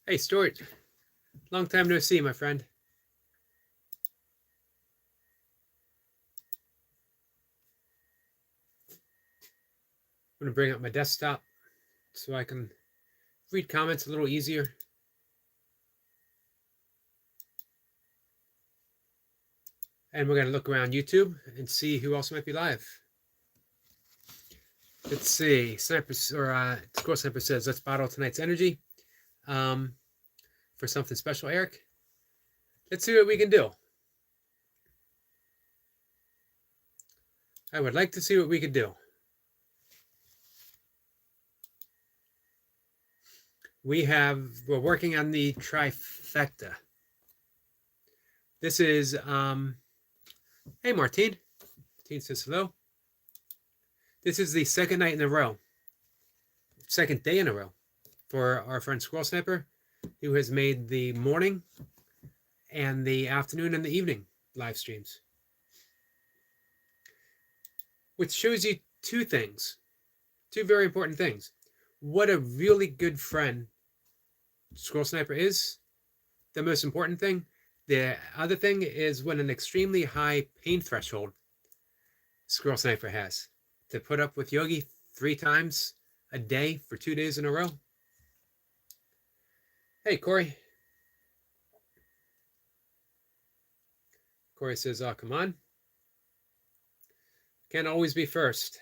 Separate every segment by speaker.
Speaker 1: Hey, Stuart. Long time no see, my friend. I'm going to bring up my desktop so I can read comments a little easier. And we're going to look around YouTube and see who else might be live. Let's see. Sniper Squirrel Sniper says, let's bottle tonight's energy for something special, Eric. Let's see what we can do. I would like to see what we could do. We're working on the trifecta. This is, hey, Martine. Martine says hello. This is the second night in a row, second day in a row for our friend Squirrel Sniper, who has made the morning and the afternoon and the evening live streams. Which shows you two things, two very important things. What a really good friend Squirrel Sniper is, the most important thing. The other thing is what an extremely high pain threshold Squirrel Sniper has to put up with Yogi 3 times a day for 2 days in a row. Hey, Corey. Corey says, oh, come on. Can't always be first.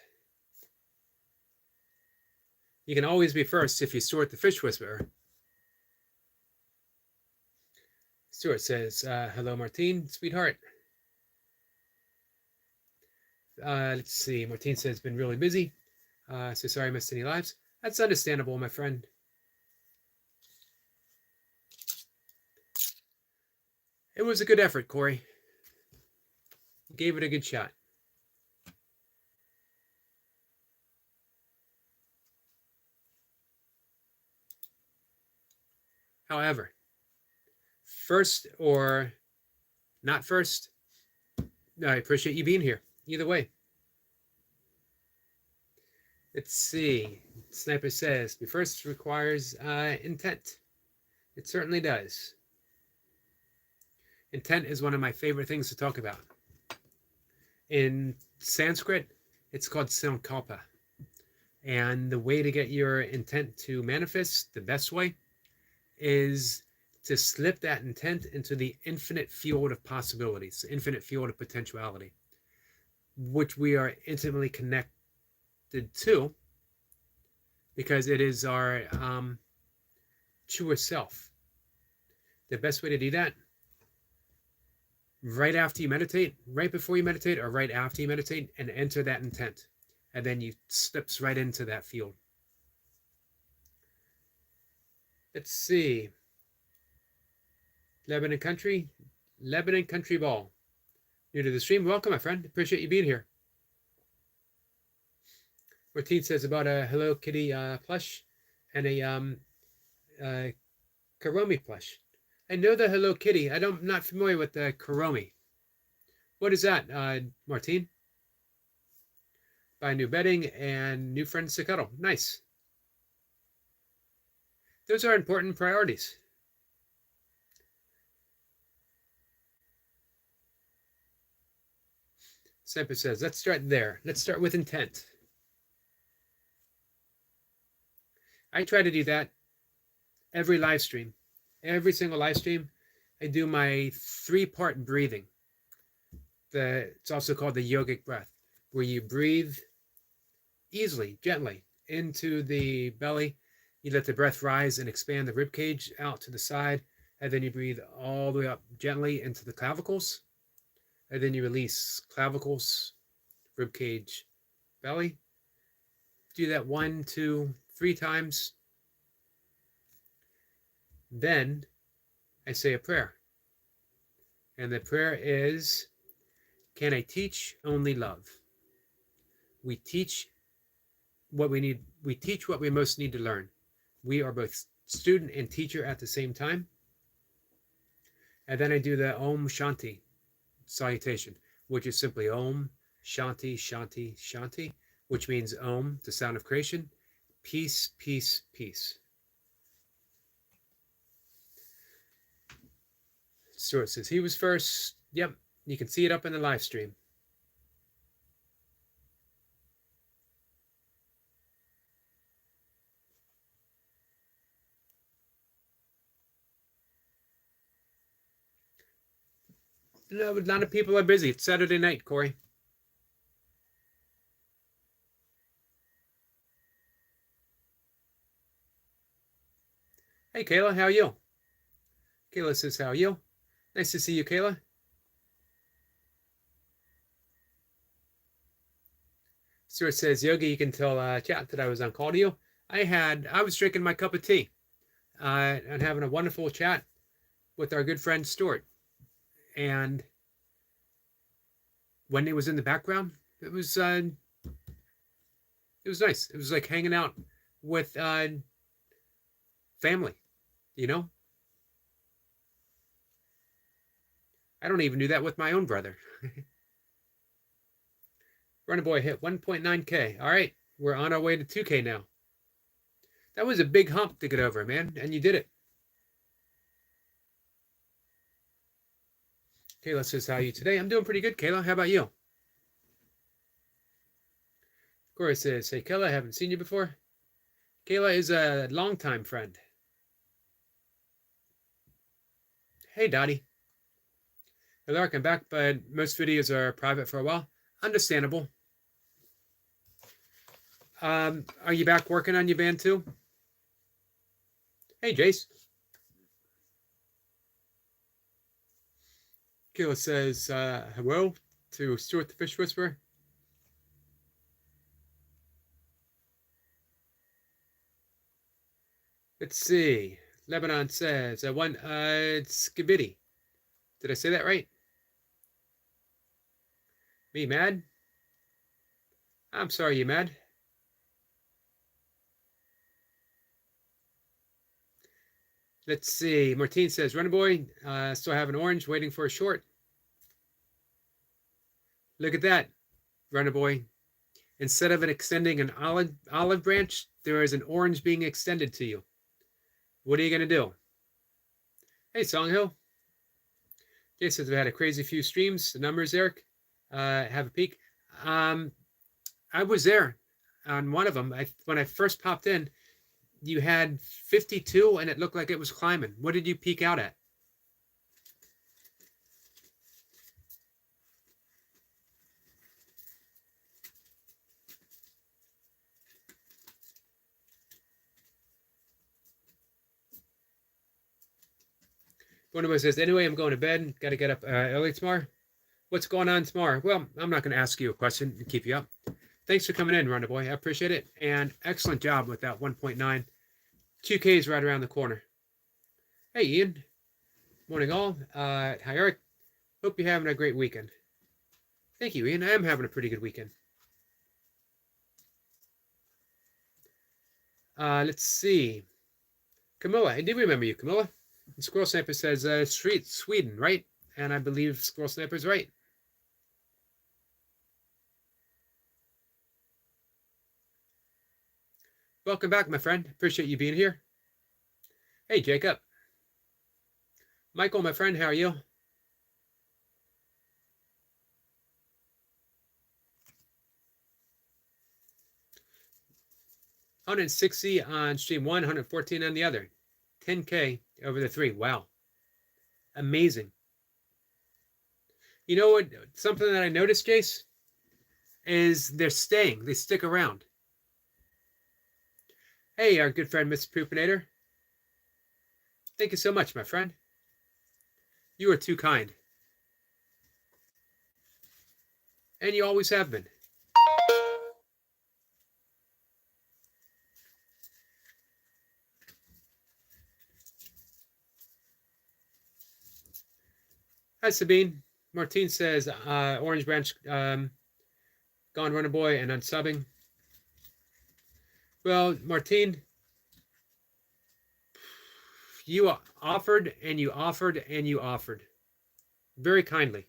Speaker 1: You can always be first if you Stuart the Fish Whisperer. Stuart says, hello, Martine, sweetheart. Let's see. Martine says, been really busy. So sorry I missed any lives. That's understandable, my friend. It was a good effort, Corey. You gave it a good shot. However, first or not first, I appreciate you being here. Either way. Let's see. Sniper says, be first requires intent. It certainly does. Intent is one of my favorite things to talk about. In Sanskrit, it's called sankalpa. And the way to get your intent to manifest, the best way, is to slip that intent into the infinite field of possibilities, infinite field of potentiality, which we are intimately connected to because it is our truer self. The best way to do that, right after you meditate, right before you meditate, or right after you meditate, and enter that intent. And then you slips right into that field. Let's see. Lebanon Country Ball. New to the stream, welcome, my friend. Appreciate you being here. Martine says about a Hello Kitty plush and a Kuromi plush. I know the Hello Kitty. I'm not familiar with the Kuromi. What is that, Martine? Buy new bedding and new friends to cuddle. Nice. Those are important priorities. Sniper says, let's start there. Let's start with intent. I try to do that every live stream. Every single live stream, I do my 3-part breathing. It's also called the yogic breath, where you breathe easily, gently into the belly. You let the breath rise and expand the rib cage out to the side, and then you breathe all the way up gently into the clavicles, and then you release clavicles, rib cage, belly. Do that 1, 2, 3 times. Then I say a prayer. And the prayer is, can I teach only love? We teach what we need. We teach what we most need to learn. We are both student and teacher at the same time. And then I do the Om Shanti salutation, which is simply Om Shanti Shanti Shanti, which means Om, the sound of creation, peace, peace, peace. Stuart says he was first. Yep, you can see it up in the live stream. No, a lot of people are busy. It's Saturday night, Corey. Hey, Kayla, how are you? Kayla says, how are you? Nice to see you, Kayla. Stuart says, Yogi, you can tell chat that I was on call to you. I was drinking my cup of tea and having a wonderful chat with our good friend Stuart. And when it was in the background, it was nice. It was like hanging out with family, you know? I don't even do that with my own brother. Running Boy hit 1.9K. All right, we're on our way to 2K now. That was a big hump to get over, man, and you did it. Kayla says, how are you today? I'm doing pretty good, Kayla. How about you? Corey says, hey, Kayla, I haven't seen you before. Kayla is a longtime friend. Hey, Dottie. Hey, Lark, I'm back, but most videos are private for a while. Understandable. Are you back working on your band too? Hey, Jace. Kayla says, hello to Stuart the Fish Whisperer. Let's see. Lebanon says, it's Skibidi. Did I say that right? Me mad? I'm sorry you mad. Let's see. Martine says, Running Boy, still have an orange waiting for a short. Look at that, Running Boy. Instead of extending an olive branch, there is an orange being extended to you. What are you going to do? Hey, Songhill. Jay says we had a crazy few streams. The numbers, Eric, have a peek. I was there on one of them. When I first popped in, you had 52 and it looked like it was climbing. What did you peak out at? One of us says, anyway, I'm going to bed. Got to get up early tomorrow. What's going on tomorrow? Well, I'm not going to ask you a question and keep you up. Thanks for coming in, Runner Boy. I appreciate it. And excellent job with that 1.9. 2K is right around the corner. Hey, Ian. Morning, all. Hi, Eric. Hope you're having a great weekend. Thank you, Ian. I am having a pretty good weekend. Let's see. Camilla. I do remember you, Camilla. And Squirrel Sniper says, Sweden, right? And I believe Squirrel Sniper's right. Welcome back, my friend. Appreciate you being here. Hey, Jacob. Michael, my friend, how are you? $160 on stream 1, 114 on the other. 10K over the 3. Wow. Amazing. You know what? Something that I noticed, Jace, is they're staying. They stick around. Hey, our good friend, Mr. Poopinator. Thank you so much, my friend. You are too kind. And you always have been. Hi, Sabine. Martine says, Orange Branch, gone Runner Boy and unsubbing. Well, Martine, you offered and you offered and you offered. Very kindly.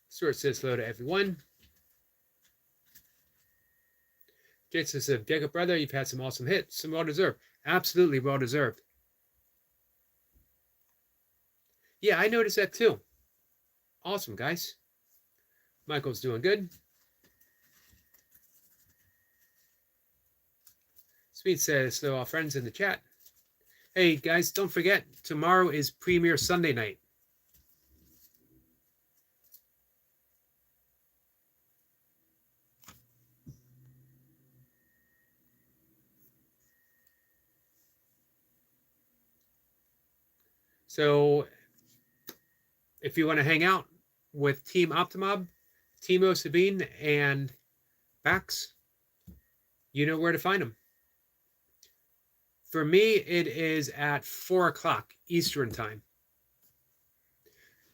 Speaker 1: Stuart says hello to everyone. Jason says, Jacob, brother, you've had some awesome hits. Some well-deserved. Absolutely well-deserved. Yeah, I noticed that too. Awesome, guys. Michael's doing good. Sweet says, so our friends in the chat. Hey, guys, don't forget, tomorrow is Premiere Sunday night. So if you want to hang out with Team Optimob, Timo, Sabine, and Bax, you know where to find them. For me, it is at 4 o'clock Eastern time.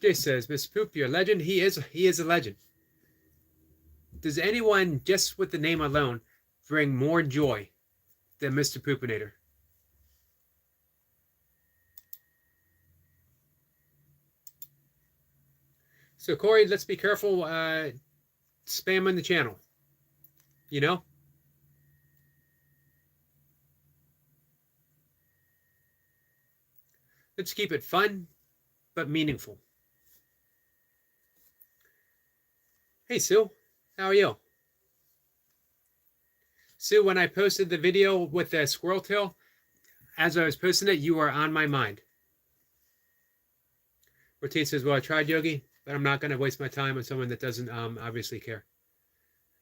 Speaker 1: Jay says, Mr. Poop, you're a legend. He is a legend. Does anyone, just with the name alone, bring more joy than Mr. Poopinator? So, Corey, let's be careful spamming the channel. You know? Let's keep it fun, but meaningful. Hey, Sue. How are you? Sue, when I posted the video with the squirrel tail, as I was posting it, you were on my mind. Ortiz says, well, I tried Yogi, but I'm not going to waste my time on someone that doesn't obviously care.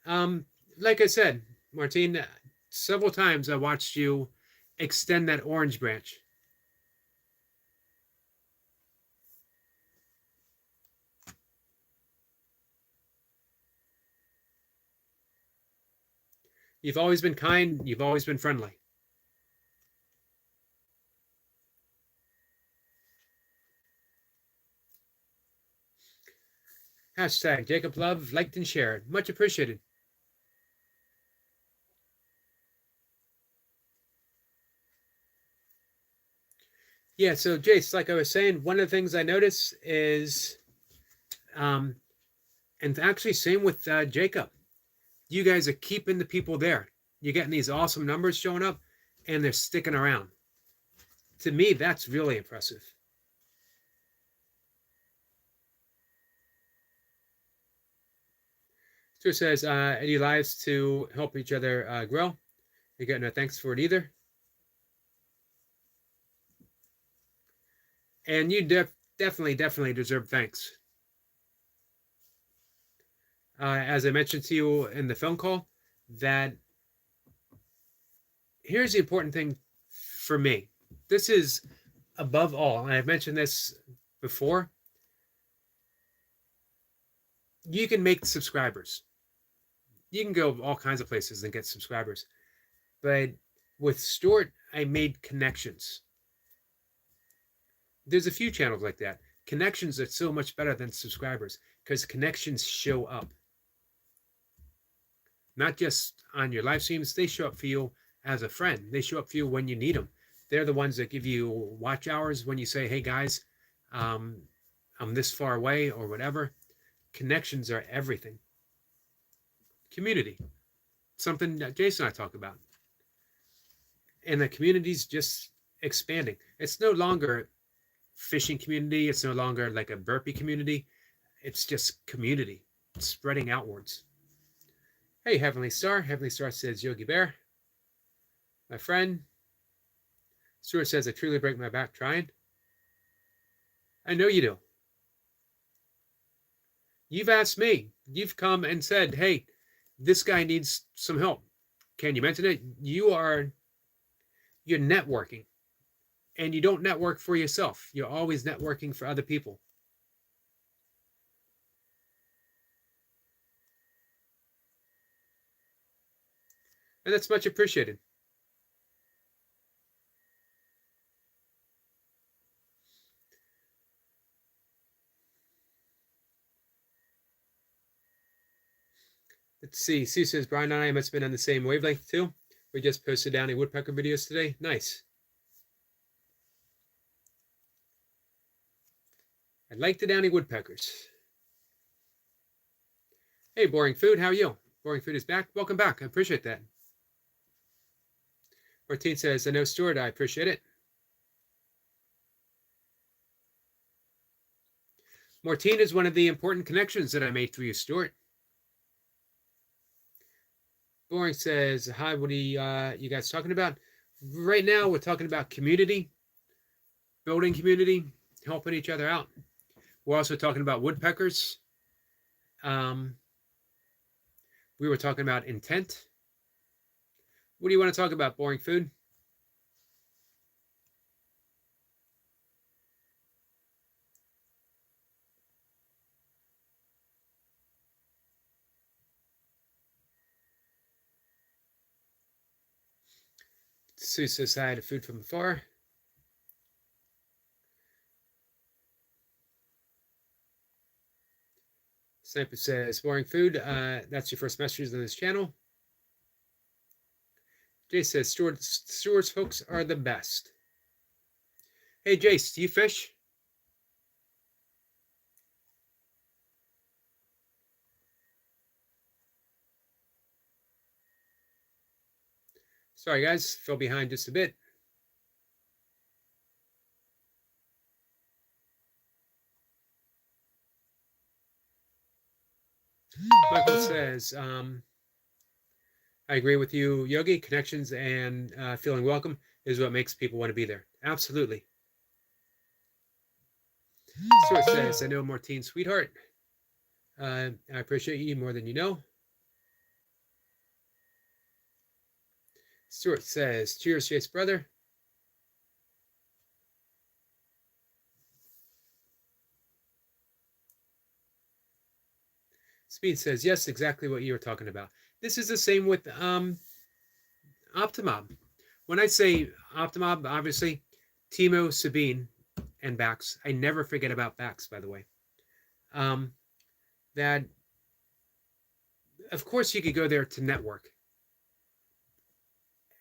Speaker 1: Like I said, Martine, several times I watched you extend that orange branch. You've always been kind. You've always been friendly. Hashtag Jacob Love, liked and shared. Much appreciated. Yeah, so Jace, like I was saying, one of the things I notice is, and actually same with Jacob, you guys are keeping the people there. You're getting these awesome numbers showing up, and they're sticking around. To me, that's really impressive. Stu says, any lives to help each other grow? You got no thanks for it either. And you definitely deserve thanks. As I mentioned to you in the phone call, that here's the important thing for me. This is above all, and I've mentioned this before, you can make subscribers. You can go all kinds of places and get subscribers. But with Stuart, I made connections. There's a few channels like that. Connections are so much better than subscribers because connections show up. Not just on your live streams, they show up for you as a friend. They show up for you when you need them. They're the ones that give you watch hours when you say, hey guys, I'm this far away or whatever. Connections are everything. Community, something that Jason and I talk about. And the community's just expanding. It's no longer fishing community. It's no longer like a burpee community. It's just community. It's spreading outwards. Hey, Heavenly Star. Heavenly Star says, Yogi Bear, my friend. Stuart says, I truly break my back trying. I know you do. You've asked me. You've come and said, hey, this guy needs some help. Can you mention it? You're networking. And you don't network for yourself. You're always networking for other people. And that's much appreciated. Let's see. Sue says, Brian and I must have been on the same wavelength too. We just posted Downy Woodpecker videos today. Nice. I like the Downy Woodpeckers. Hey, Boring Food, how are you? Boring Food is back. Welcome back. I appreciate that. Martine says, I know Stuart, I appreciate it. Martine is one of the important connections that I made through you, Stuart. Boring says, hi, what are you guys talking about? Right now, we're talking about community, building community, helping each other out. We're also talking about woodpeckers. We were talking about intent. What do you want to talk about, Boring Food? Sue says hi to Food from Afar. Sniper says, Boring Food, that's your first message on this channel. Jay says, Stuart's hooks are the best. Hey, Jace, do you fish? Sorry, guys, fell behind just a bit. Michael says, I agree with you, Yogi. Connections and feeling welcome is what makes people want to be there. Absolutely. Stuart says, I know Martine, sweetheart. I appreciate you more than you know. Stuart says, cheers, Jace, brother. Speed says, yes, exactly what you were talking about. This is the same with Optimob. When I say Optimob, obviously, Timo, Sabine, and Bax. I never forget about Bax, by the way. That, of course, you could go there to network.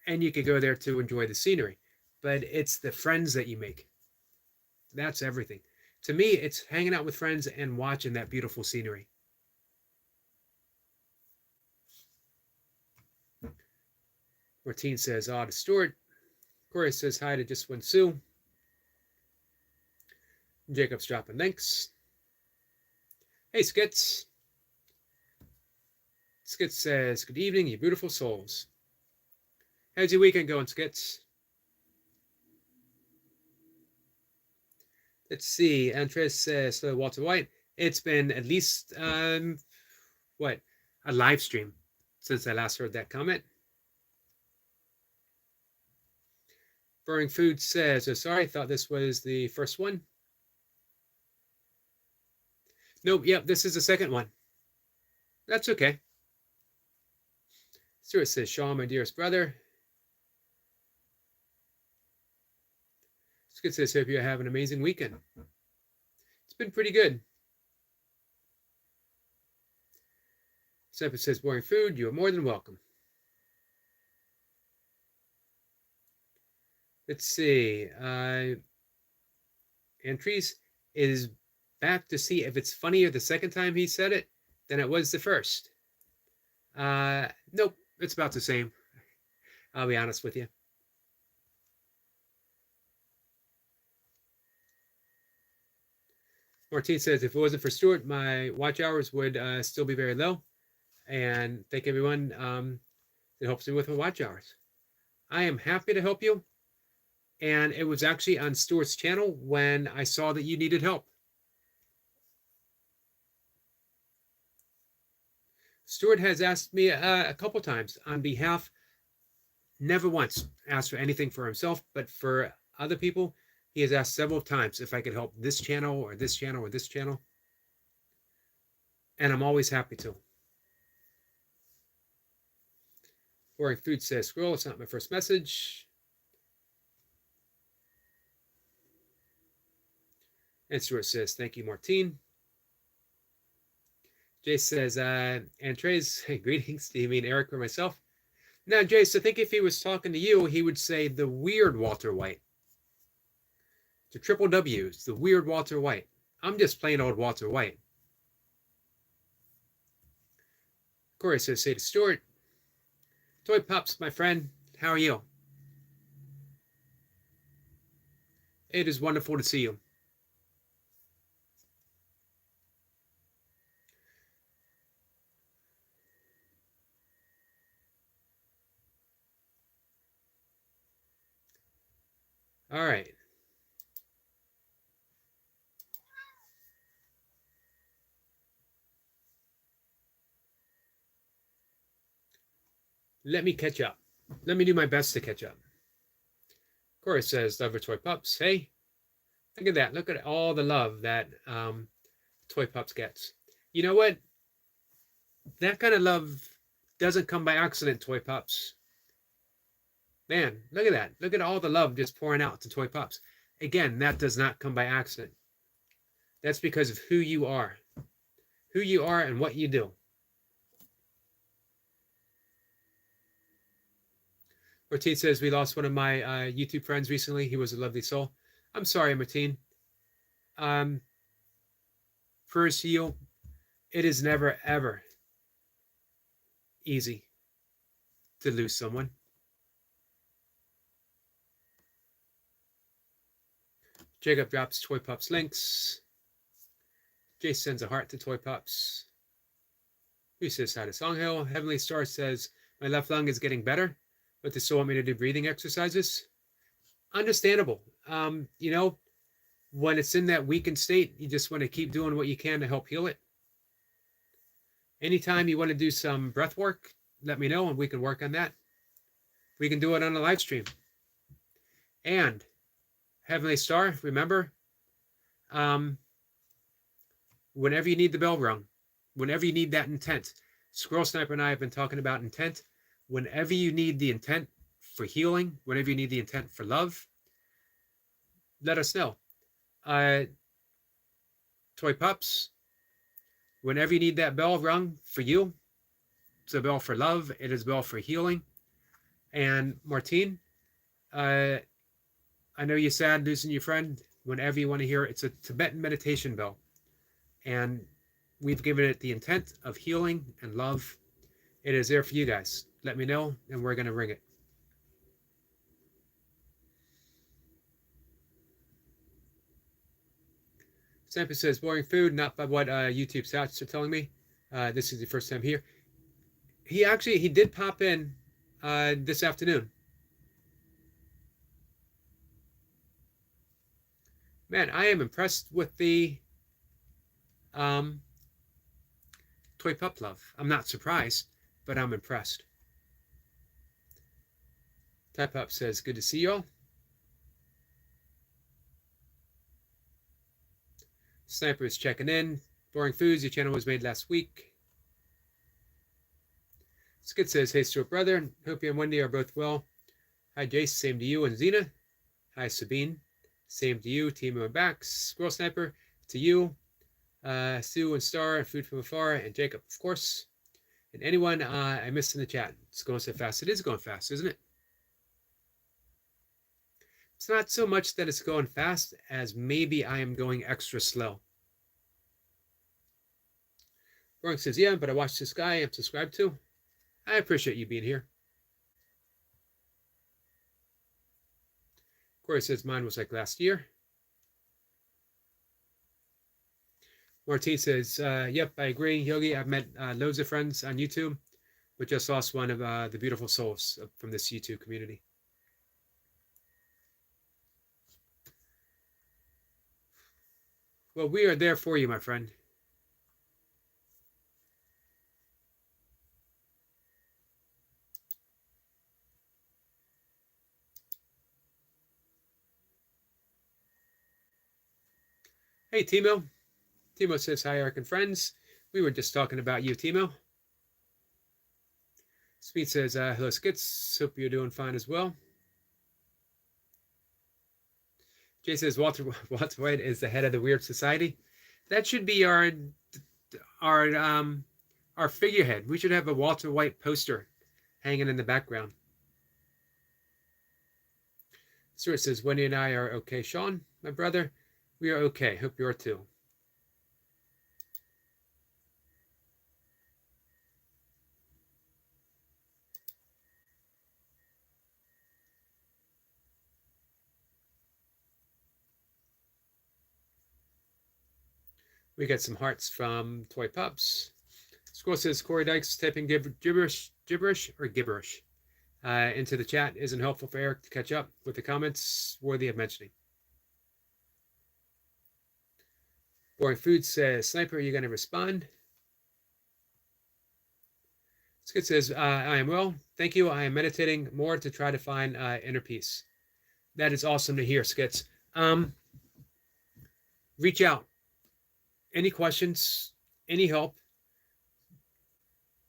Speaker 1: And you could go there to enjoy the scenery. But it's the friends that you make. That's everything. To me, it's hanging out with friends and watching that beautiful scenery. Martine says, to Stuart. Corey says hi to Just One Sue. Jacob's dropping links. Hey, Skits. Skits says, good evening, you beautiful souls. How's your weekend going, Skits? Let's see. Andres says, Walter White. It's been at least, a live stream since I last heard that comment. Burning Food says, oh, sorry, I thought this was the first one. Nope, yep, this is the second one. That's okay. Stuart says, Sean, my dearest brother. Skid says, hope you have an amazing weekend. It's been pretty good. Sniper says, Boring Food, you are more than welcome. Let's see. Entries is back to see if it's funnier the second time he said it than it was the first. Nope, it's about the same. I'll be honest with you. Martine says, if it wasn't for Stuart, my watch hours would still be very low. And thank everyone that helps me with my watch hours. I am happy to help you. And it was actually on Stuart's channel when I saw that you needed help. Stuart has asked me a couple times on behalf, never once asked for anything for himself, but for other people, he has asked several times if I could help this channel or this channel or this channel. And I'm always happy to. Boring Food says, scroll, it's not my first message. And Stuart says, thank you, Martine. Jace says, Andres, greetings. Do you mean Eric or myself? Now, Jace, I think if he was talking to you, he would say the weird Walter White. The triple W's, the weird Walter White. I'm just plain old Walter White. Corey says, say to Stuart, Toy Pops, my friend, how are you? It is wonderful to see you. All right. Let me catch up. Let me do my best to catch up. Corey says, love for Toy Pups. Hey, look at that. Look at all the love that Toy Pups gets. You know what? That kind of love doesn't come by accident, Toy Pups. Man, look at that. Look at all the love just pouring out to Toy Pups. Again, that does not come by accident. That's because of who you are and what you do. Martine says, we lost one of my YouTube friends recently. He was a lovely soul. I'm sorry, Martine. First, you, it is never, ever easy to lose someone. Jacob drops Toy Pups links. Jace sends a heart to Toy Pups. Who says hi to Songhill? Heavenly Star says, my left lung is getting better, but they still want me to do breathing exercises. Understandable. You know, when it's in that weakened state, you just want to keep doing what you can to help heal it. Anytime you want to do some breath work, let me know and we can work on that. We can do it on a live stream. And Heavenly Star, remember, whenever you need the bell rung, whenever you need that intent, Squirrel Sniper and I have been talking about intent. Whenever you need the intent for healing, whenever you need the intent for love, let us know. Toy Pups, whenever you need that bell rung for you, it's a bell for love. It is a bell for healing. And Martine, I know you're sad losing your friend. Whenever you want to hear it, it's a Tibetan meditation bell. And we've given it the intent of healing and love. It is there for you guys. Let me know, and we're going to ring it. Sampa says, boring food, not by what YouTube stats are telling me. This is the first time here. He did pop in this afternoon. Man, I am impressed with the Toy Pup love. I'm not surprised, but I'm impressed. Toy Pup says, good to see y'all. Sniper is checking in. Boring Foods, your channel was made last week. Skid says, hey, Stuart brother. Hope you and Wendy are both well. Hi, Jace. Same to you and Xena. Hi, Sabine. Same to you. Team and back. Squirrel Sniper. To you. Sue and Star. And Food from Afar. And Jacob, of course. And anyone I missed in the chat. It's going so fast. It is going fast, isn't it? It's not so much that it's going fast as maybe I am going extra slow. Boring says, yeah, but I watched this guy I'm subscribed to. I appreciate you being here. Corey says, mine was like last year. Martine says, yep, I agree. Yogi, I've met loads of friends on YouTube, but just lost one of the beautiful souls from this YouTube community. Well, we are there for you, my friend. Hey, Timo. Timo says, hi, Ark and friends. We were just talking about you, Timo. Speed says, hello, Skits. Hope you're doing fine as well. Jay says, Walter White is the head of the Weird Society. That should be our figurehead. We should have a Walter White poster hanging in the background. Stuart says, Wendy and I are okay. Sean, my brother, we are okay. Hope you are too. We get some hearts from Toy Pups. Squirrel says, Corey Dykes typing gibberish or gibberish? into the chat isn't helpful for Eric to catch up with the comments worthy of mentioning. Boring Food says, Sniper, are you going to respond? Skid says, I am well. Thank you. I am meditating more to try to find inner peace. That is awesome to hear, Skits. Reach out. Any questions, any help,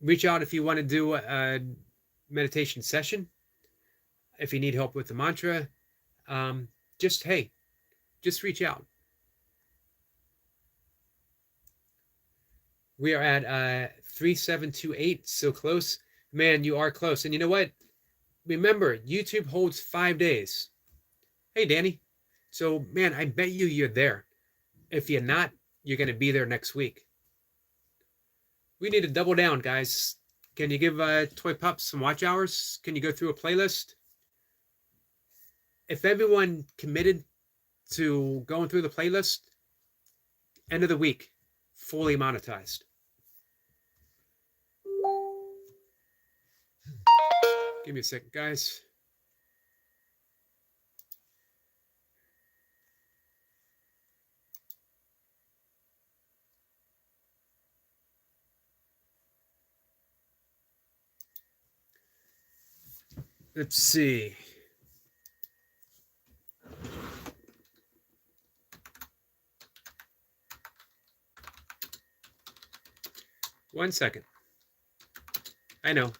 Speaker 1: reach out if you want to do a meditation session. If you need help with the mantra, just reach out. We are at 3728, so close. Man, you are close. And you know what? Remember, YouTube holds 5 days. Hey, Danny. So, man, I bet you're there. If you're not, you're going to be there next week. We need to double down, guys. Can you give Toy Pups some watch hours? Can you go through a playlist? If everyone committed to going through the playlist, end of the week, fully monetized. Give me a second, guys. Let's see. One second. I know.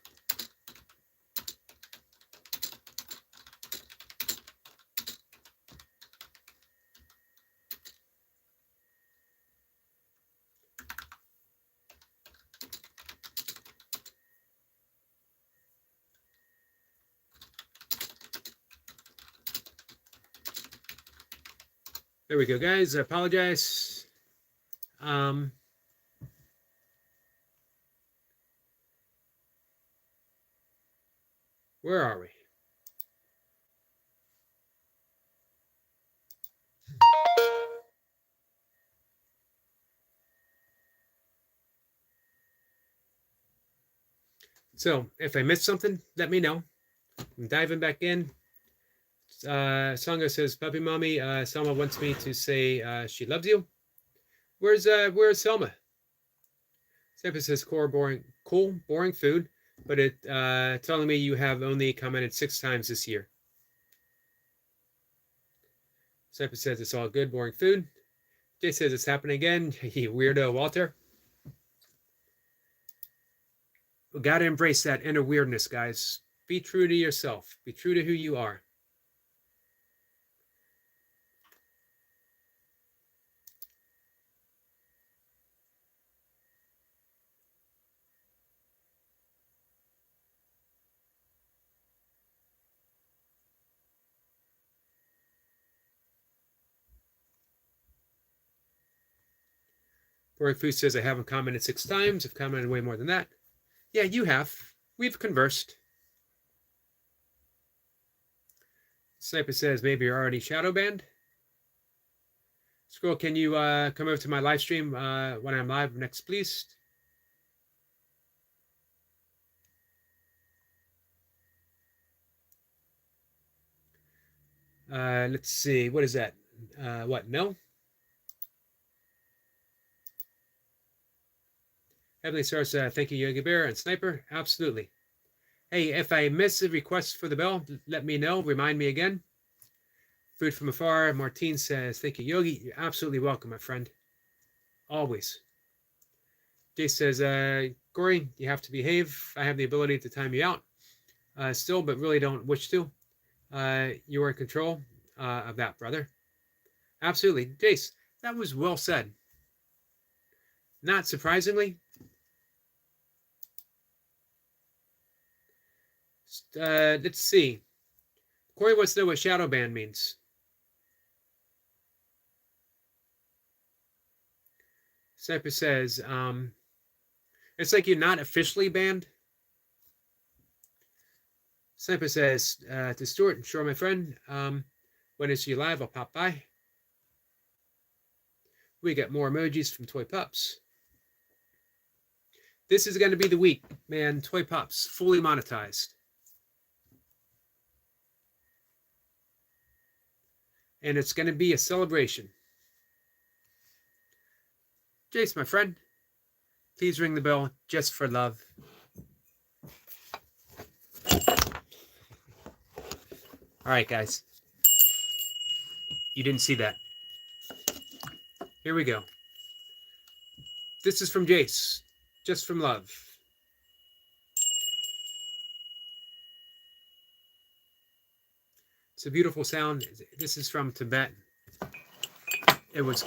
Speaker 1: There we go, guys. I apologize. Where are we? So if I missed something, let me know. I'm diving back in. Songa says, Puppy Mommy, Selma wants me to say she loves you. Where's Selma? Sampa says, cool, boring food, but it telling me you have only commented 6 times this year. Sampa says it's all good, boring food. Jay says it's happening again. You weirdo, Walter. We gotta embrace that inner weirdness, guys. Be true to yourself. Be true to who you are. Boring Food says I haven't commented 6 times. I've commented way more than that. Yeah, you have. We've conversed. Sniper says maybe you're already shadow banned. Scroll, can you come over to my live stream when I'm live next, please? Let's see. What is that? What? No? Heavenly Source, thank you, Yogi Bear and Sniper. Absolutely. Hey, if I miss a request for the bell, let me know. Remind me again. Food from Afar. Martine says, thank you, Yogi. You're absolutely welcome, my friend. Always. Jay says, Gory, you have to behave. I have the ability to time you out still, but really don't wish to. You are in control of that, brother. Absolutely. Jace, that was well said. Not surprisingly, let's see. Corey wants to know what shadow ban means. Sniper says, it's like you're not officially banned. Sniper says, to Stuart, sure, my friend, when is she live? I'll pop by. We got more emojis from Toy Pups. This is going to be the week, man. Toy Pups, fully monetized. and it's going to be a celebration. Jace, my friend, please ring the bell just for love. All right, guys. You didn't see that. Here we go. This is from Jace, just from love. It's a beautiful sound. This is from Tibet. It was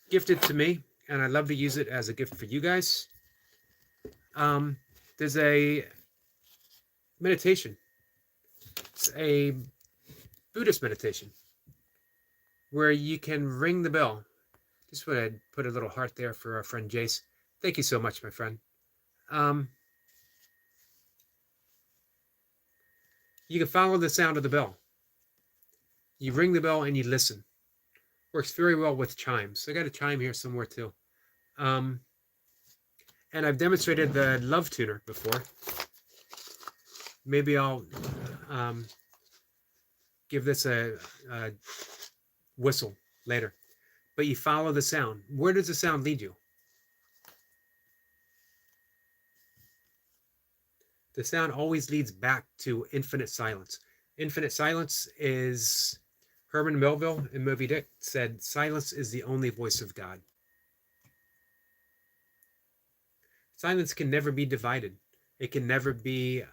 Speaker 1: gifted to me, and I love to use it as a gift for you guys. There's a meditation. It's a Buddhist meditation where you can ring the bell. Just want to put a little heart there for our friend Jace. Thank you so much, my friend. You can follow the sound of the bell. You ring the bell and you listen. Works very well with chimes. I got a chime here somewhere too. And I've demonstrated the Love Tuner before. Maybe I'll give this a whistle later. But you follow the sound. Where does the sound lead you? The sound always leads back to infinite silence. Infinite silence is... Herman Melville in Moby Dick said, silence is the only voice of God. Silence can never be divided. It can never be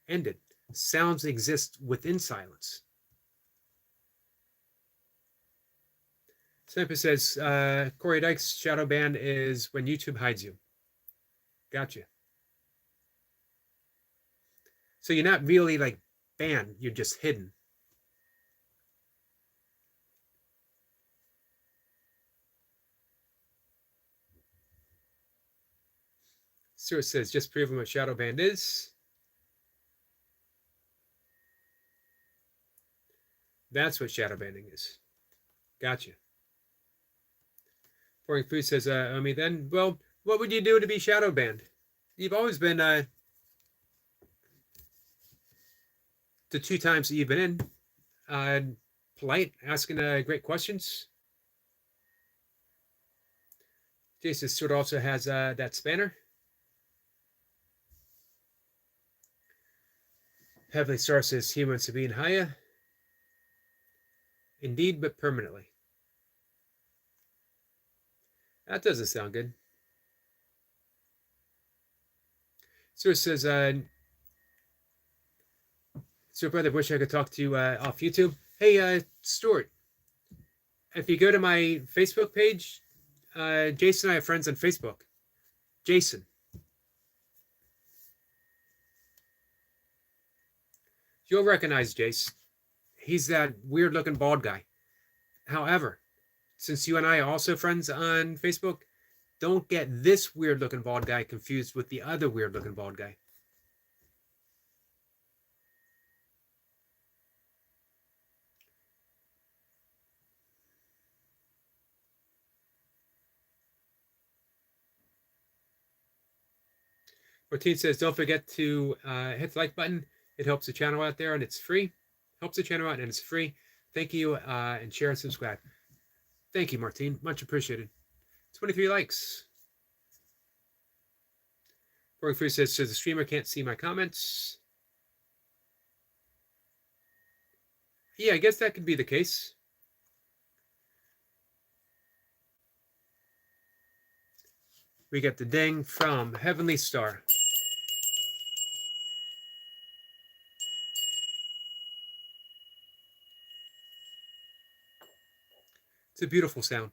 Speaker 1: ended. Sounds exist within silence. Sampa says, Corey Dykes' shadow ban is when YouTube hides you. Gotcha. So you're not really like banned, you're just hidden. Stuart says, just prove what shadow band is. That's what shadow banding is. Gotcha. Pouring Food says, then, well, what would you do to be shadow banned? You've always been, the 2 times that you've been in, polite, asking great questions. Jason Stewart also has that spanner. Heavenly Star says, Human Sabine Haya. Indeed, but permanently. That doesn't sound good. Stuart says, Stuart Brother, wish I could talk to you off YouTube. Hey, Stuart, if you go to my Facebook page, Jason and I have friends on Facebook. Jason. You'll recognize Jace. He's that weird-looking bald guy. However, since you and I are also friends on Facebook, don't get this weird-looking bald guy confused with the other weird-looking bald guy. Martine says, don't forget to hit the like button. It helps the channel out there, and it's free. Helps the channel out, and it's free. Thank you, and share and subscribe. Thank you, Martine. Much appreciated. 23 likes. Pouring Free says, so the streamer can't see my comments. Yeah, I guess that could be the case. We get the ding from Heavenly Star. It's a beautiful sound.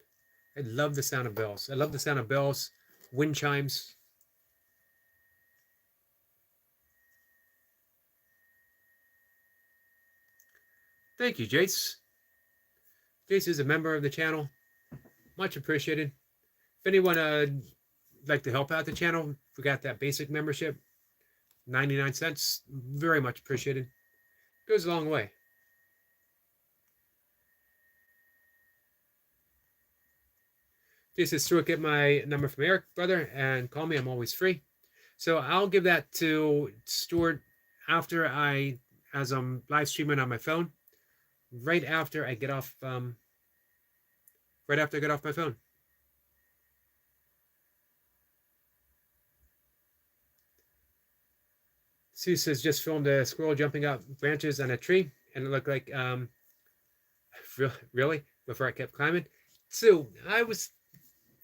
Speaker 1: I love the sound of bells. I love the sound of bells, wind chimes. Thank you, Jace. Jace is a member of the channel. Much appreciated. If anyone would like to help out the channel, we got that basic membership, 99 cents. Very much appreciated. Goes a long way. Jason Stewart, get my number from Eric, brother, and call me. I'm always free. So I'll give that to Stuart after as I'm live streaming on my phone. right after I get off right after I get off my phone. Sue says just filmed a squirrel jumping up branches on a tree, and it looked like really before I kept climbing. Sue, I was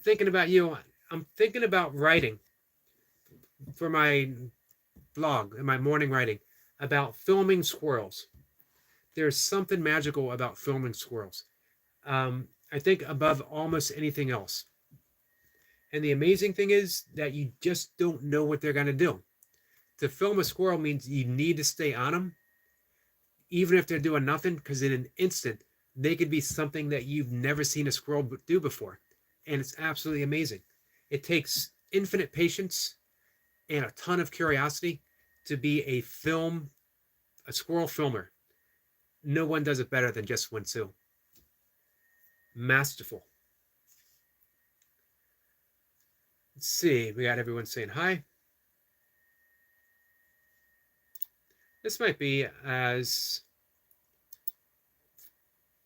Speaker 1: thinking about you. I'm thinking about writing for my blog and my morning writing about filming squirrels. There's something magical about filming squirrels. I think above almost anything else. And the amazing thing is that you just don't know what they're going to do. To film a squirrel means you need to stay on them, even if they're doing nothing, because in an instant, they could be something that you've never seen a squirrel do before. And it's absolutely amazing. It takes infinite patience and a ton of curiosity to be a squirrel filmer. No one does it better than Just Win Sue. Masterful. Let's see, we got everyone saying hi. This might be as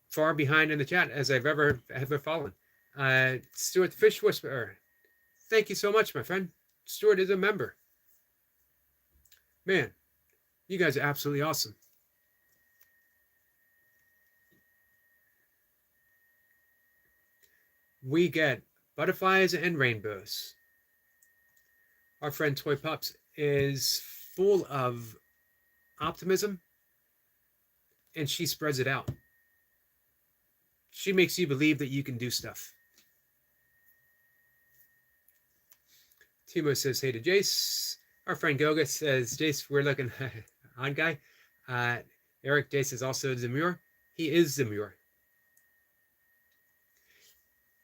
Speaker 1: far behind in the chat as I've ever fallen. Stuart the Fish Whisperer, thank you so much, my friend. Stuart is a member. Man, you guys are absolutely awesome. We get butterflies and rainbows. Our friend Toy Pups is full of optimism, and she spreads it out. She makes you believe that you can do stuff. Timo says hey to Jace. Our friend Goga says, Jace, we're looking on guy. Eric, Jace is also demure. He is demure.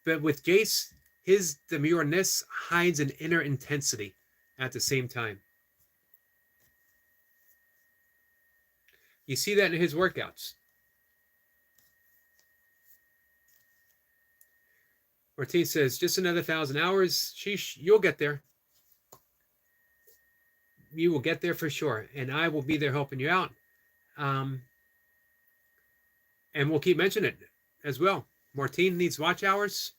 Speaker 1: But with Jace, his demureness hides an inner intensity at the same time. You see that in his workouts. Ortiz says, just another 1,000 hours. Sheesh, you'll get there. You will get there for sure. And I will be there helping you out. And we'll keep mentioning it as well. Martine needs watch hours.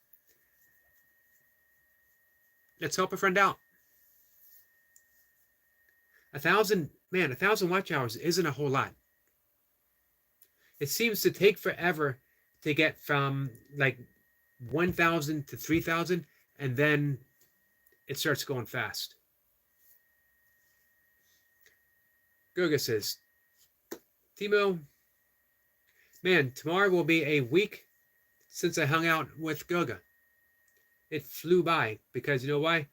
Speaker 1: Let's help a friend out. 1,000 watch hours isn't a whole lot. It seems to take forever to get from like 1,000 to 3,000, and then it starts going fast. Goga says, Timo, man, tomorrow will be a week since I hung out with Goga. It flew by because you know why?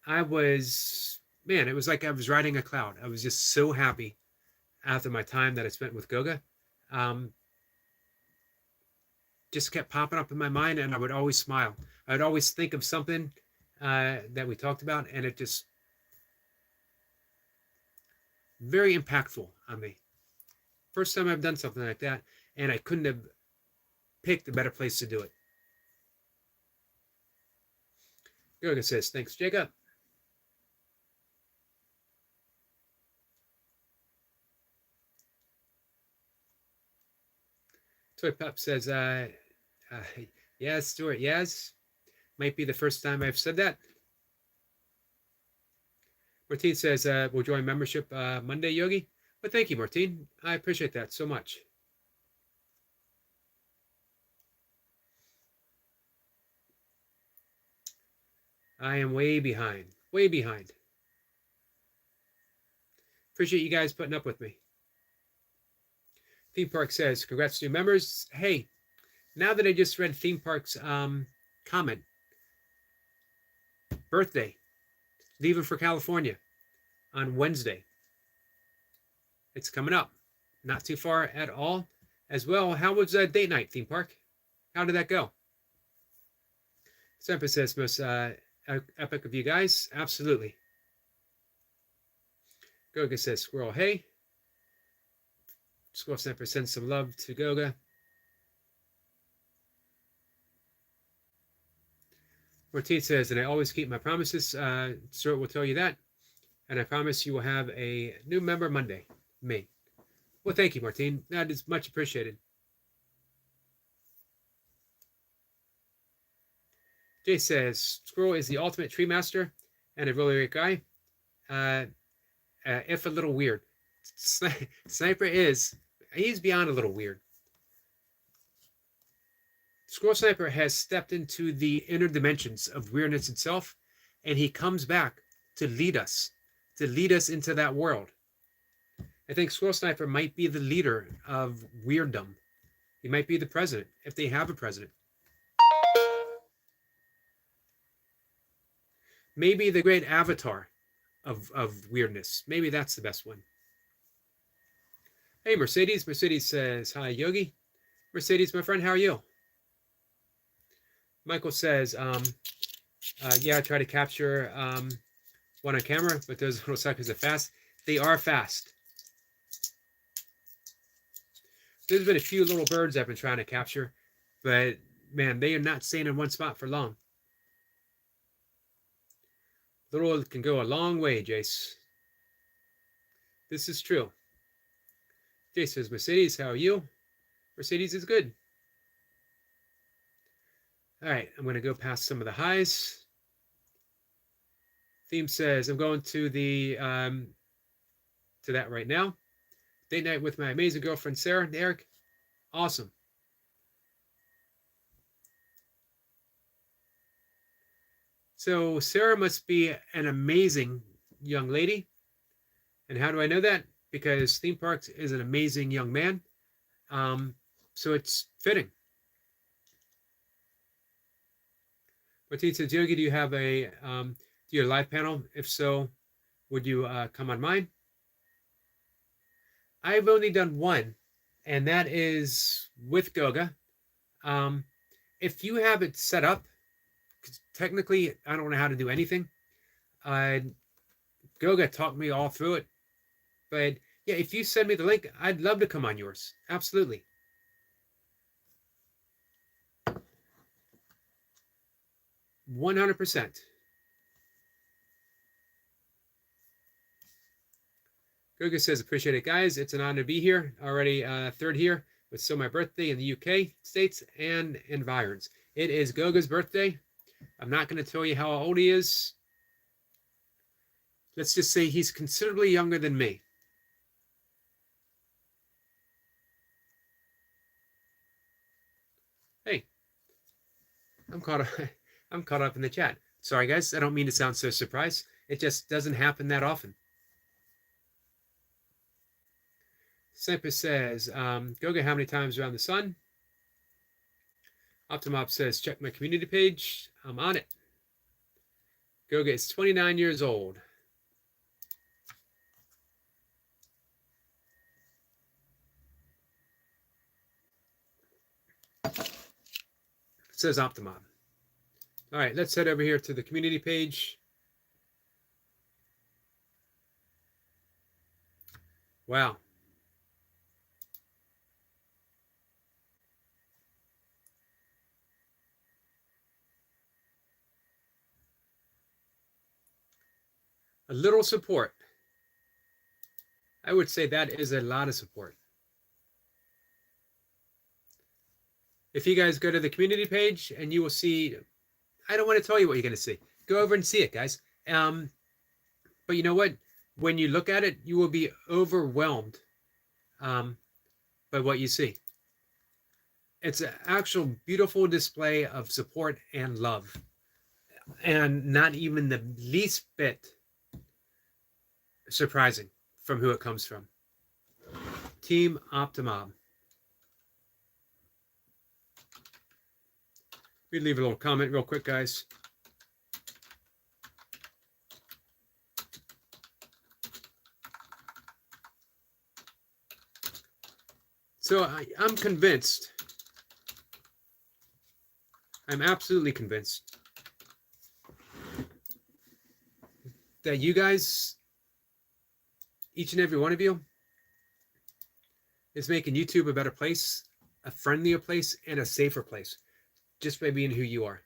Speaker 1: It was like I was riding a cloud. I was just so happy after my time that I spent with Goga. Just kept popping up in my mind, and I would always smile. I would always think of something that we talked about, and it just very impactful on me. First time I've done something like that, and I couldn't have picked a better place to do it. Goga says, thanks, Jacob. Toy Pup says, yes, Stuart, yes. Might be the first time I've said that. Martine says, we'll join membership Monday, Yogi. But thank you, Martine. I appreciate that so much. I am way behind. Way behind. Appreciate you guys putting up with me. Theme Park says, congrats to new members. Hey, now that I just read Theme Park's comment, birthday, leaving for California on Wednesday. It's coming up. Not too far at all. As well, how was date night, Theme Park? How did that go? Semper says, most epic of you guys. Absolutely. Goga says, squirrel, hey. Squirrel Semper sends some love to Goga. Ortiz says, and I always keep my promises. Stuart will tell you that. And I promise you will have a new member Monday. Me. Well, thank you, Martine. That is much appreciated. Jay says, Squirrel is the ultimate tree master and a really great guy. If a little weird. Sniper he's beyond a little weird. Squirrel Sniper has stepped into the inner dimensions of weirdness itself, and he comes back to lead us into that world. I think Squirrel Sniper might be the leader of weirddom. He might be the president, if they have a president. Maybe the great avatar of weirdness. Maybe that's the best one. Hey, Mercedes. Mercedes says, hi, Yogi. Mercedes, my friend, how are you? Michael says, yeah, I try to capture one on camera, but those little suckers are fast. They are fast. There's been a few little birds I've been trying to capture, but man, they are not staying in one spot for long. Little can go a long way, Jace. This is true. Jace says, Mercedes, how are you? Mercedes is good. All right, I'm going to go past some of the highs. Theme says, I'm going to the to that right now. Date night with my amazing girlfriend, Sarah and Eric. Awesome. So Sarah must be an amazing young lady. And how do I know that? Because Theme Parks is an amazing young man. So it's fitting. Martine says, Yogi, do you have a live panel? If so, would you come on mine? I've only done one, and that is with Goga. If you have it set up, technically, I don't know how to do anything. Goga taught me all through it. But yeah, if you send me the link, I'd love to come on yours. Absolutely. %100. Goga says, appreciate it, guys. It's an honor to be here. Already third here. But still my birthday in the UK, States, and environs. It is Goga's birthday. I'm not going to tell you how old he is. Let's just say he's considerably younger than me. Hey, I'm caught up in the chat. Sorry, guys. I don't mean to sound so surprised. It just doesn't happen that often. Semper says, Goga, how many times around the sun? Optimop says, check my community page. I'm on it. Goga is 29 years old. Says Optimop. All right, let's head over here to the community page. Wow. A little support. I would say that is a lot of support. If you guys go to the community page and you will see, I don't want to tell you what you're going to see. Go over and see it, guys. But you know what? When you look at it, you will be overwhelmed by what you see. It's an actual beautiful display of support and love. And not even the least bit surprising from who it comes from. Team Optimom. We leave a little comment real quick, guys. So I'm convinced. I'm absolutely convinced that you guys, each and every one of you, is making YouTube a better place, a friendlier place, and a safer place, just by being who you are.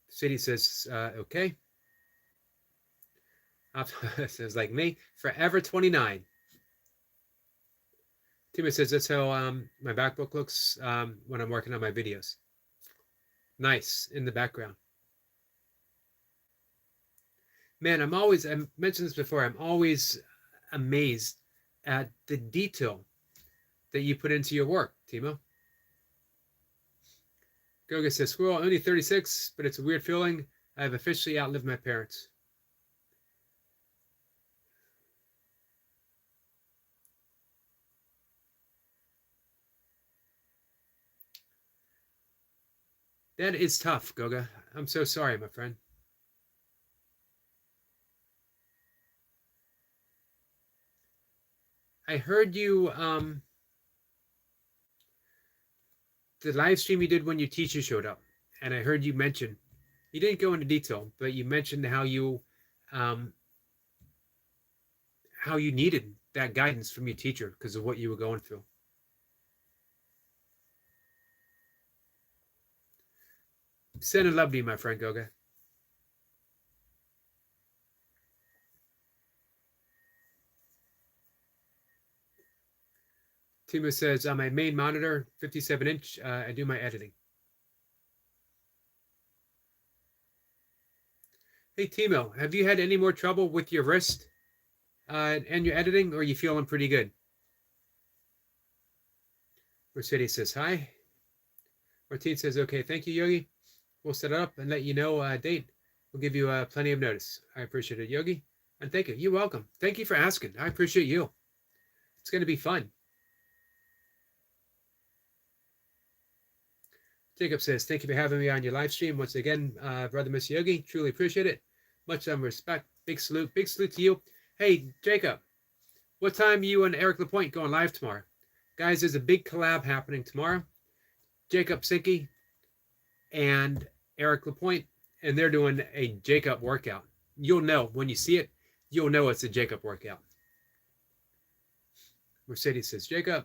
Speaker 1: City says, okay. Says, like me, forever 29. Tima says, that's how my backbook looks when I'm working on my videos. Nice in the background. Man, I mentioned this before, I'm always amazed at the detail that you put into your work, Timo. Goga says, Squirrel, only 36, but it's a weird feeling. I've officially outlived my parents. That is tough, Goga. I'm so sorry, my friend. I heard you, the live stream you did when your teacher showed up, and I heard you mention, you didn't go into detail, but you mentioned um, how you needed that guidance from your teacher because of what you were going through. Sending love to you, my friend Goga. Timo says, on my main monitor, 57-inch, I do my editing. Hey, Timo, have you had any more trouble with your wrist and your editing, or are you feeling pretty good? Mercedes says, hi. Martine says, okay, thank you, Yogi. We'll set it up and let you know a date. We'll give you plenty of notice. I appreciate it, Yogi. And thank you. You're welcome. Thank you for asking. I appreciate you. It's going to be fun. Jacob says, thank you for having me on your live stream. Once again, Brother Mr. Yogi, truly appreciate it. Much respect. Big salute to you. Hey, Jacob, what time you and Eric Lapointe going live tomorrow? Guys, there's a big collab happening tomorrow. Jacob Sinke and Eric Lapointe, and they're doing a Jacob workout. You'll know when you see it, you'll know it's a Jacob workout. Mercedes says, Jacob.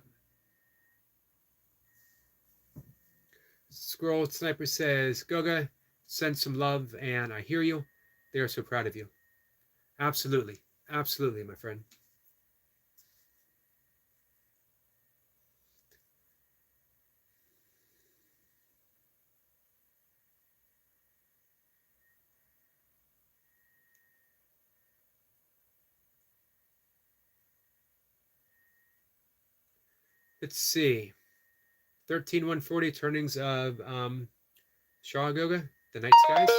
Speaker 1: Scroll Sniper says, Goga, send some love, and I hear you. They are so proud of you. Absolutely. Absolutely, my friend. Let's see. 13-140 turnings of Shaw Goga, the Night Skies.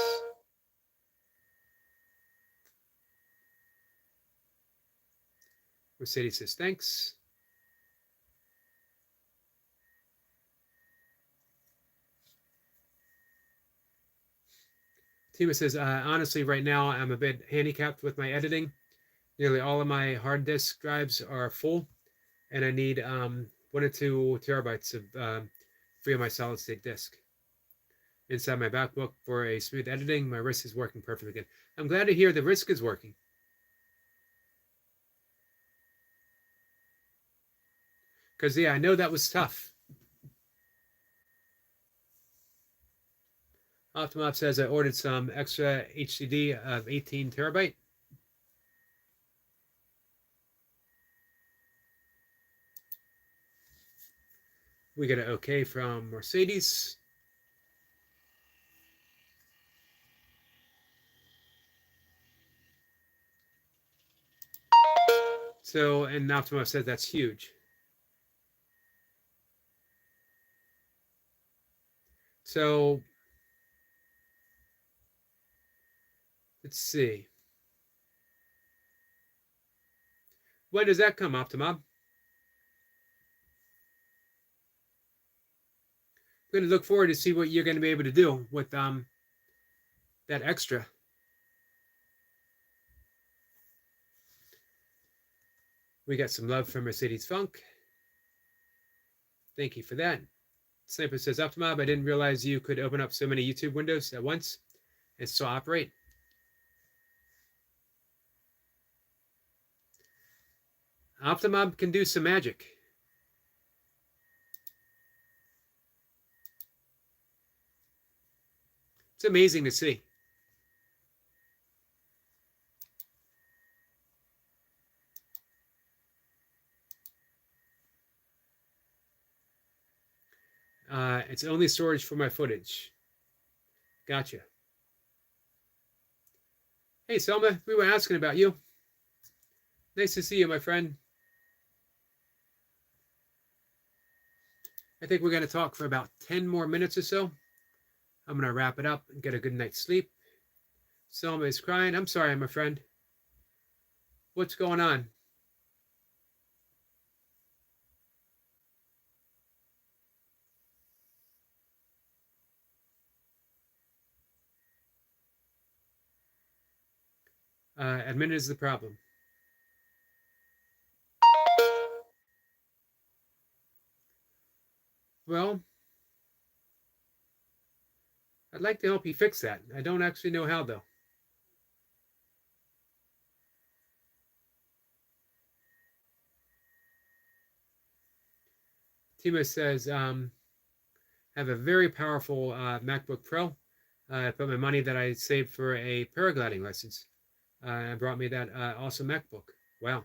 Speaker 1: Mercedes says, thanks. Tima says, honestly, right now I'm a bit handicapped with my editing. Nearly all of my hard disk drives are full, and I need 1 or 2 terabytes of free of my solid state disk. Inside my MacBook for a smooth editing, my wrist is working perfectly good. I'm glad to hear the wrist is working. Because, yeah, I know that was tough. Optimop says I ordered some extra HDD of 18 terabyte. We get an okay from Mercedes. So, and Optimop says that's huge. So, let's see. When does that come, Optimob? I'm going to look forward to see what you're going to be able to do with that extra. We got some love from Mercedes Funk. Thank you for that. Sniper says, Optimob, I didn't realize you could open up so many YouTube windows at once and still operate. Optimob can do some magic. It's amazing to see. It's only storage for my footage. Gotcha. Hey, Selma, we were asking about you. Nice to see you, my friend. I think we're going to talk for about 10 more minutes or so. I'm going to wrap it up and get a good night's sleep. Selma is crying. I'm sorry, my friend. What's going on? Admin is the problem. Well, I'd like to help you fix that. I don't actually know how, though. Timo says, I have a very powerful MacBook Pro. I put my money that I saved for a paragliding lessons. And brought me that awesome MacBook. Wow.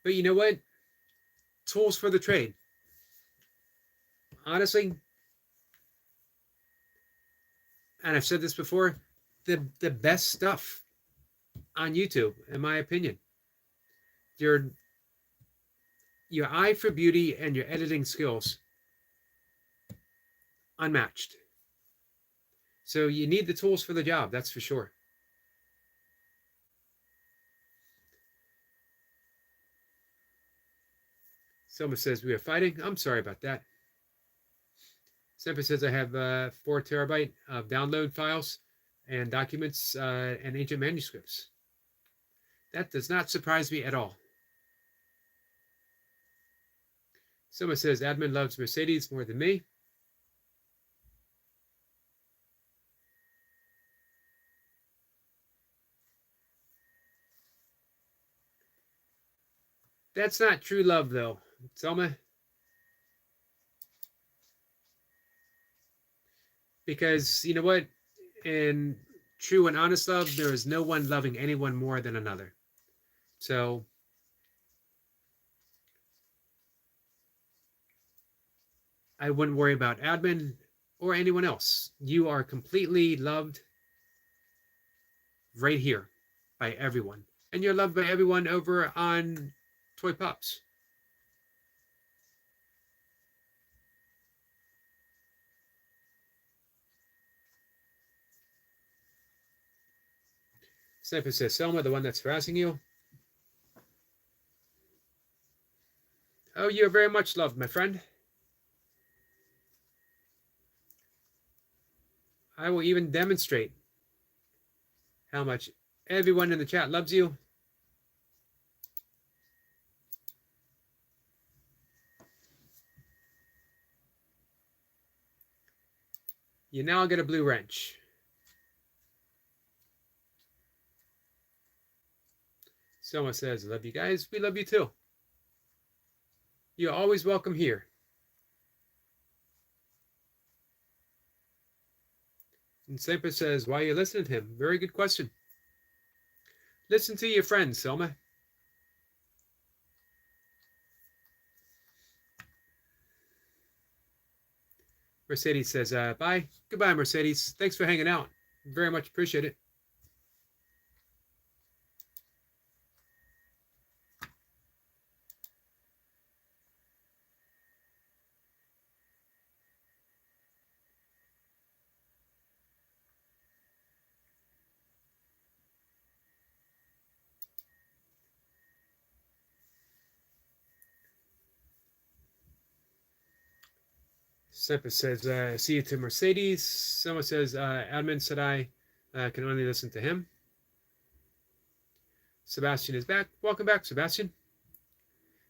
Speaker 1: But you know what? Tools for the trade. Honestly, and I've said this before, the best stuff on YouTube, in my opinion. Your eye for beauty and your editing skills, unmatched. So you need the tools for the job, that's for sure. Someone says we are fighting. I'm sorry about that. Semper says I have 4 terabyte of download files and documents and ancient manuscripts. That does not surprise me at all. Someone says admin loves Mercedes more than me. That's not true love, though, Selma. Because you know what? In true and honest love, there is no one loving anyone more than another. So I wouldn't worry about admin or anyone else. You are completely loved right here by everyone. And you're loved by everyone over on Toy Pops. Sniper says, Selma, the one that's harassing you. Oh, you're very much loved, my friend. I will even demonstrate how much everyone in the chat loves you. You now get a blue wrench. Selma says, love you guys. We love you too. You're always welcome here. And Sniper says, why are you listening to him? Very good question. Listen to your friends, Selma. Mercedes says, bye. Goodbye, Mercedes. Thanks for hanging out. Very much appreciate it. Sniper says, see you to Mercedes. Someone says, admin said I can only listen to him. Sebastian is back. Welcome back, Sebastian.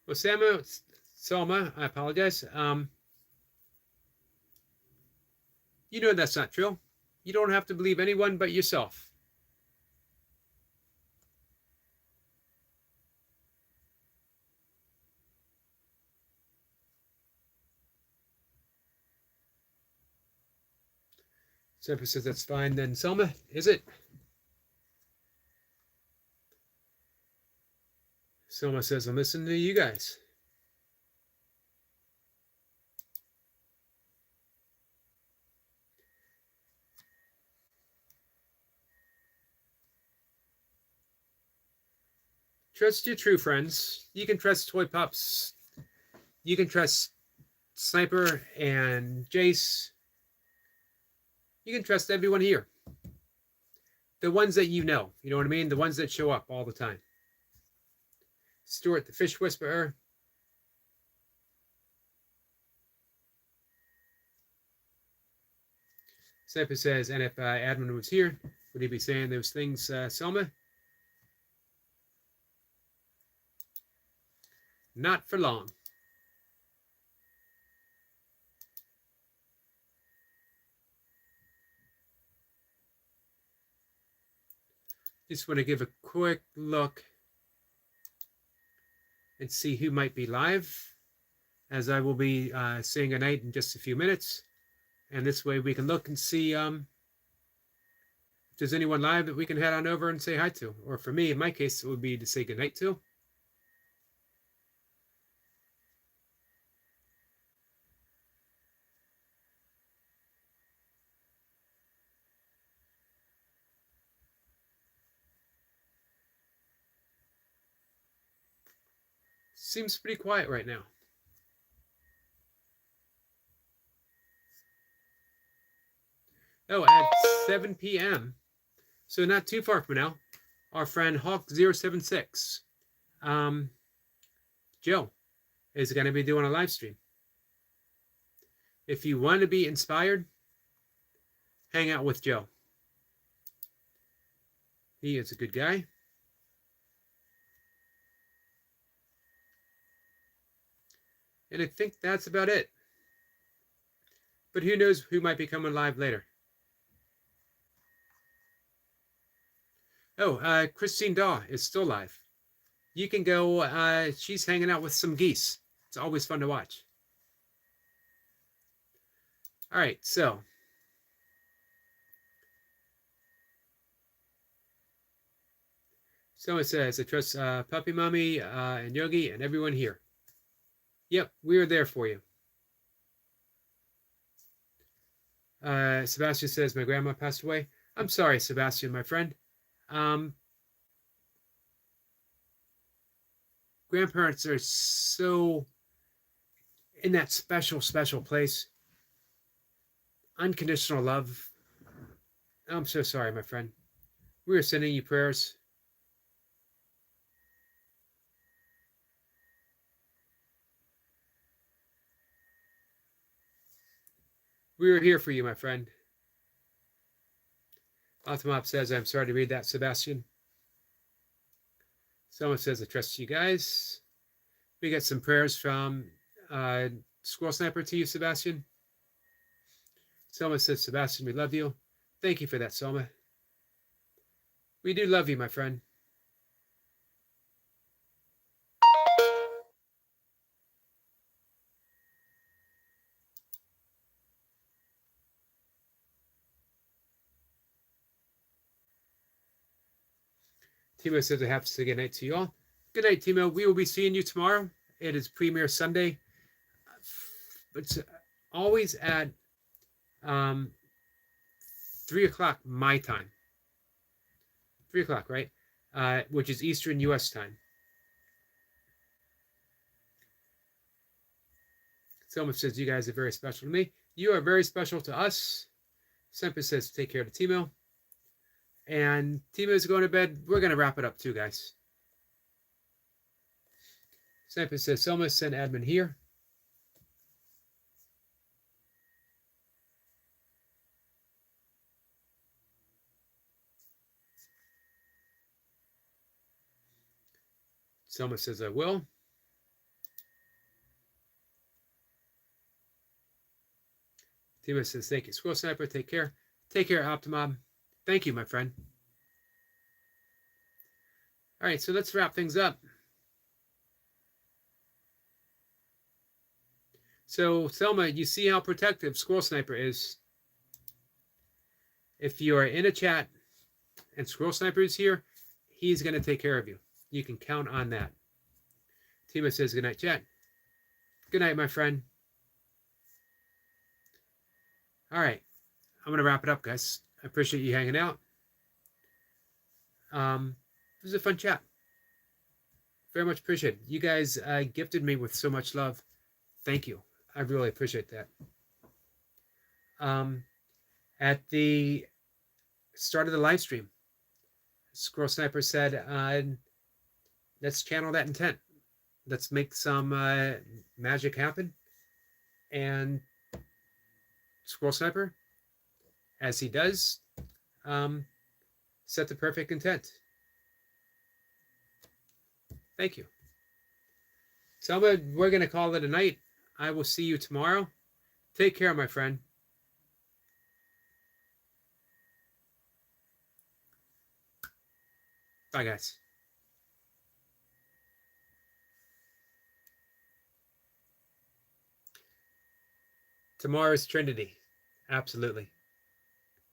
Speaker 1: Well, Selma, I apologize. You know that's not true. You don't have to believe anyone but yourself. Sniper says that's fine. Then Selma, is it? Selma says, I'm listening to you guys. Trust your true friends. You can trust Toy Pops. You can trust Sniper and Jace. You can trust everyone here. The ones that you know what I mean? The ones that show up all the time. Stuart the Fish Whisperer. Sniper says, and if Admin was here, would he be saying those things, Selma? Not for long. Just want to give a quick look and see who might be live, as I will be saying goodnight in just a few minutes. And this way we can look and see if there's anyone live that we can head on over and say hi to. Or for me, in my case, it would be to say goodnight to. Seems pretty quiet right now. Oh, at 7 p.m., so not too far from now, our friend Hawk076, Joe, is going to be doing a live stream. If you want to be inspired, hang out with Joe. He is a good guy. And I think that's about it. But who knows who might be coming live later. Oh, Christine Daw is still live. You can go, she's hanging out with some geese. It's always fun to watch. All right, so. Someone says, I trust Puppy Mommy and Yogi and everyone here. Yep, we are there for you. Sebastian says, my grandma passed away. I'm sorry, Sebastian, my friend. Grandparents are so in that special, special place. Unconditional love. I'm so sorry, my friend. We are sending you prayers. We are here for you, my friend. Altamop says, I'm sorry to read that, Sebastian. Someone says, I trust you guys. We got some prayers from Squirrel Sniper to you, Sebastian. Selma says, Sebastian, we love you. Thank you for that, Selma. We do love you, my friend. Timo says, I have to say good night to you all. Good night, Timo. We will be seeing you tomorrow. It is Premiere Sunday. It's always at 3 o'clock my time. 3 o'clock, right? Which is Eastern U.S. time. Selma says, you guys are very special to me. You are very special to us. Semper says, take care of Timo. And Timo's going to bed. We're going to wrap it up too, guys. Semper says, Selma, send admin here. Selma says, I will. Timo says, thank you. Squirrel Sniper, take care. Take care, Optimum. Thank you, my friend. All right, so let's wrap things up. So, Selma, you see how protective Squirrel Sniper is. If you are in a chat and Squirrel Sniper is here, he's going to take care of you. You can count on that. Tima says good night, chat. Good night, my friend. All right. I'm going to wrap it up, guys. I appreciate you hanging out. It was a fun chat. Very much appreciated. You guys gifted me with so much love. Thank you. I really appreciate that. At the start of the live stream, Squirrel Sniper said, let's channel that intent. Let's make some magic happen. And Squirrel Sniper, as he does, set the perfect intent. Thank you. So we're going to call it a night. I will see you tomorrow. Take care, my friend. Bye, guys. Tomorrow's Trinity. Absolutely.